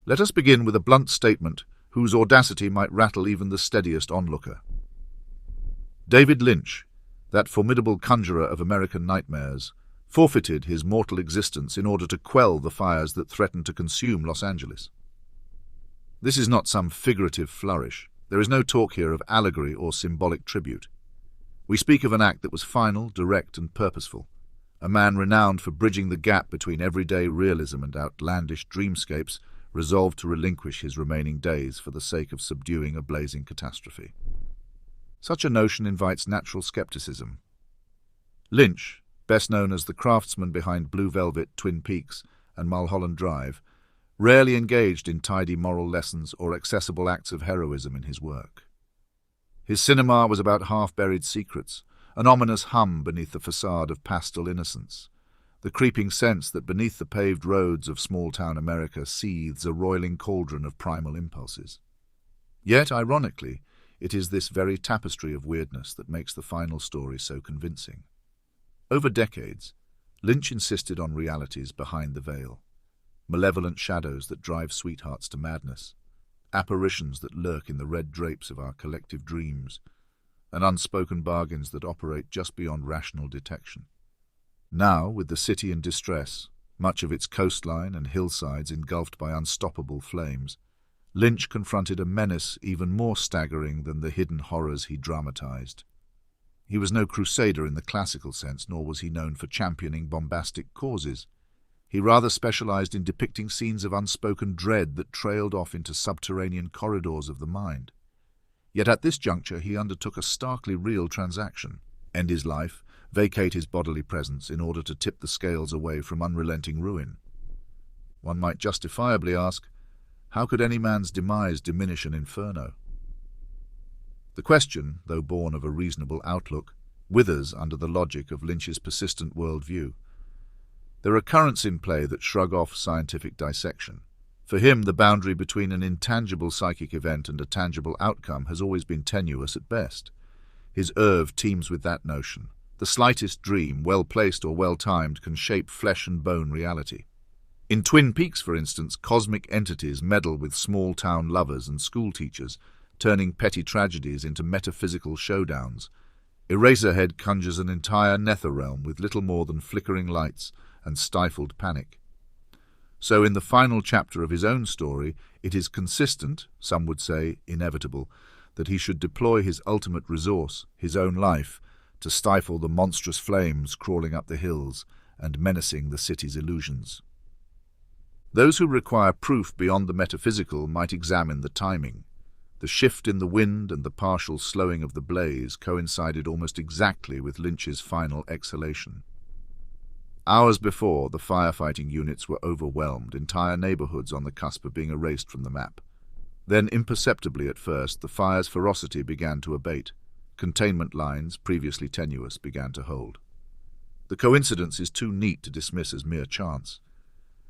Let us begin with a blunt statement whose audacity might rattle even the steadiest onlooker. David Lynch, that formidable conjurer of American nightmares, forfeited his mortal existence in order to quell the fires that threatened to consume Los Angeles. This is not some figurative flourish. There is no talk here of allegory or symbolic tribute. We speak of an act that was final, direct, and purposeful, a man renowned for bridging the gap between everyday realism and outlandish dreamscapes, resolved to relinquish his remaining days for the sake of subduing a blazing catastrophe. Such a notion invites natural skepticism. Lynch, best known as the craftsman behind Blue Velvet, Twin Peaks, and Mulholland Drive, rarely engaged in tidy moral lessons or accessible acts of heroism in his work. His cinema was about half-buried secrets, an ominous hum beneath the facade of pastel innocence, the creeping sense that beneath the paved roads of small-town America seethes a roiling cauldron of primal impulses. Yet, ironically, it is this very tapestry of weirdness that makes the final story so convincing. Over decades, Lynch insisted on realities behind the veil, malevolent shadows that drive sweethearts to madness, apparitions that lurk in the red drapes of our collective dreams, and unspoken bargains that operate just beyond rational detection. Now, with the city in distress, much of its coastline and hillsides engulfed by unstoppable flames, Lynch confronted a menace even more staggering than the hidden horrors he dramatized. He was no crusader in the classical sense, nor was he known for championing bombastic causes. He rather specialized in depicting scenes of unspoken dread that trailed off into subterranean corridors of the mind. Yet at this juncture he undertook a starkly real transaction: end his life, vacate his bodily presence in order to tip the scales away from unrelenting ruin. One might justifiably ask, how could any man's demise diminish an inferno? The question, though born of a reasonable outlook, withers under the logic of Lynch's persistent worldview. There are currents in play that shrug off scientific dissection. For him, the boundary between an intangible psychic event and a tangible outcome has always been tenuous at best. His oeuvre teems with that notion. The slightest dream, well-placed or well-timed, can shape flesh and bone reality. In Twin Peaks, for instance, cosmic entities meddle with small-town lovers and schoolteachers, turning petty tragedies into metaphysical showdowns. Eraserhead conjures an entire nether realm with little more than flickering lights and stifled panic. So in the final chapter of his own story, it is consistent, some would say inevitable, that he should deploy his ultimate resource, his own life, to stifle the monstrous flames crawling up the hills and menacing the city's illusions. Those who require proof beyond the metaphysical might examine the timing. The shift in the wind and the partial slowing of the blaze coincided almost exactly with Lynch's final exhalation. Hours before, the firefighting units were overwhelmed, entire neighborhoods on the cusp of being erased from the map. Then, imperceptibly at first, the fire's ferocity began to abate. Containment lines, previously tenuous, began to hold. The coincidence is too neat to dismiss as mere chance.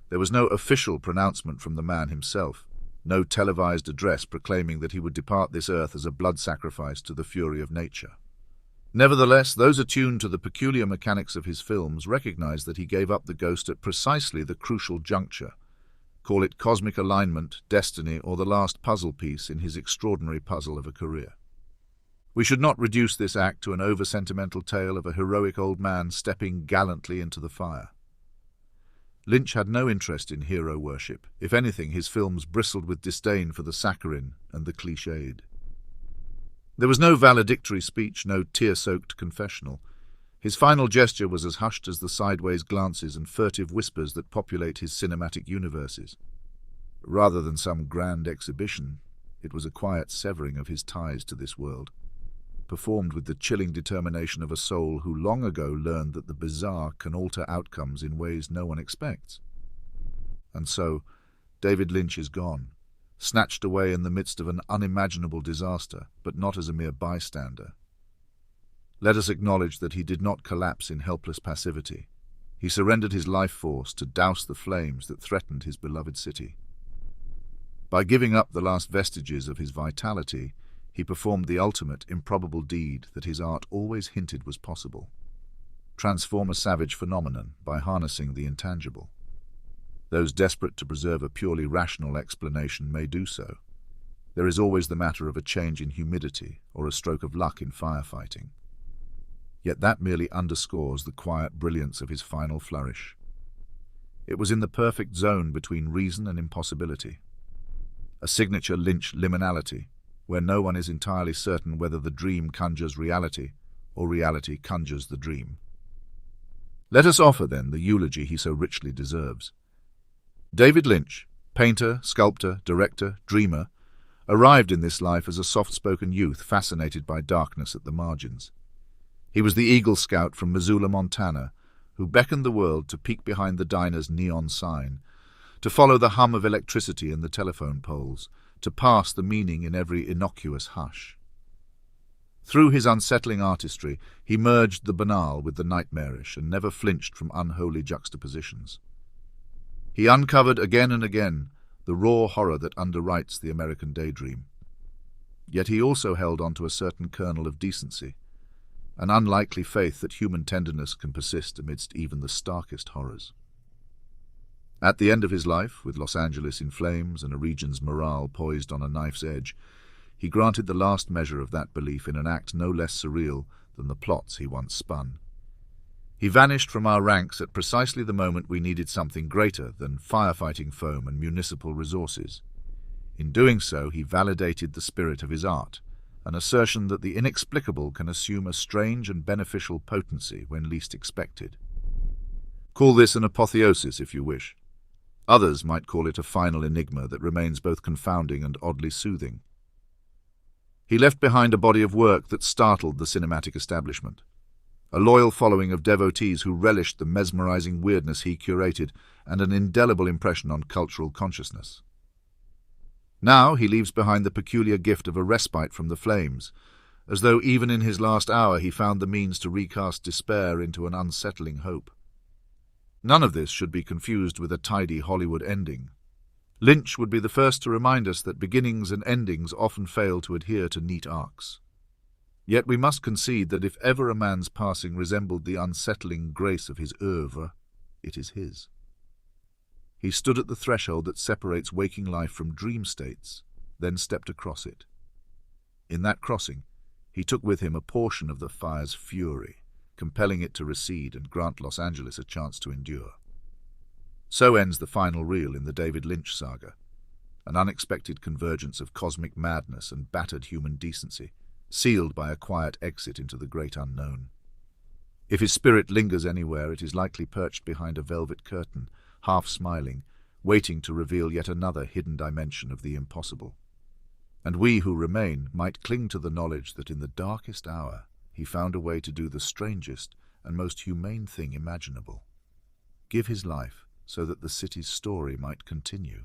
There was no official pronouncement from the man himself, no televised address proclaiming that he would depart this earth as a blood sacrifice to the fury of nature. Nevertheless, those attuned to the peculiar mechanics of his films recognize that he gave up the ghost at precisely the crucial juncture. Call it cosmic alignment, destiny, or the last puzzle piece in his extraordinary puzzle of a career. We should not reduce this act to an over-sentimental tale of a heroic old man stepping gallantly into the fire. Lynch had no interest in hero worship. If anything, his films bristled with disdain for the saccharine and the cliched. There was no valedictory speech, no tear-soaked confessional. His final gesture was as hushed as the sideways glances and furtive whispers that populate his cinematic universes. Rather than some grand exhibition, it was a quiet severing of his ties to this world, performed with the chilling determination of a soul who long ago learned that the bizarre can alter outcomes in ways no one expects. And so, David Lynch is gone, snatched away in the midst of an unimaginable disaster, but not as a mere bystander. Let us acknowledge that he did not collapse in helpless passivity. He surrendered his life force to douse the flames that threatened his beloved city. By giving up the last vestiges of his vitality, he performed the ultimate, improbable deed that his art always hinted was possible: transform a savage phenomenon by harnessing the intangible. Those desperate to preserve a purely rational explanation may do so. There is always the matter of a change in humidity or a stroke of luck in firefighting. Yet that merely underscores the quiet brilliance of his final flourish. It was in the perfect zone between reason and impossibility. A signature Lynch liminality, where no one is entirely certain whether the dream conjures reality or reality conjures the dream. Let us offer, then, the eulogy he so richly deserves. David Lynch, painter, sculptor, director, dreamer, arrived in this life as a soft-spoken youth fascinated by darkness at the margins. He was the Eagle Scout from Missoula, Montana, who beckoned the world to peek behind the diner's neon sign, to follow the hum of electricity in the telephone poles, to pass the meaning in every innocuous hush. Through his unsettling artistry, he merged the banal with the nightmarish and never flinched from unholy juxtapositions. He uncovered again and again the raw horror that underwrites the American daydream. Yet he also held on to a certain kernel of decency, an unlikely faith that human tenderness can persist amidst even the starkest horrors. At the end of his life, with Los Angeles in flames and a region's morale poised on a knife's edge, he granted the last measure of that belief in an act no less surreal than the plots he once spun. He vanished from our ranks at precisely the moment we needed something greater than firefighting foam and municipal resources. In doing so, he validated the spirit of his art, an assertion that the inexplicable can assume a strange and beneficial potency when least expected. Call this an apotheosis, if you wish. Others might call it a final enigma that remains both confounding and oddly soothing. He left behind a body of work that startled the cinematic establishment, a loyal following of devotees who relished the mesmerizing weirdness he curated, and an indelible impression on cultural consciousness. Now he leaves behind the peculiar gift of a respite from the flames, as though even in his last hour he found the means to recast despair into an unsettling hope. None of this should be confused with a tidy Hollywood ending. Lynch would be the first to remind us that beginnings and endings often fail to adhere to neat arcs. Yet we must concede that if ever a man's passing resembled the unsettling grace of his oeuvre, it is his. He stood at the threshold that separates waking life from dream states, then stepped across it. In that crossing, he took with him a portion of the fire's fury, compelling it to recede and grant Los Angeles a chance to endure. So ends the final reel in the David Lynch saga, an unexpected convergence of cosmic madness and battered human decency, sealed by a quiet exit into the great unknown. If his spirit lingers anywhere, it is likely perched behind a velvet curtain, half smiling, waiting to reveal yet another hidden dimension of the impossible. And we who remain might cling to the knowledge that in the darkest hour he found a way to do the strangest and most humane thing imaginable: give his life so that the city's story might continue.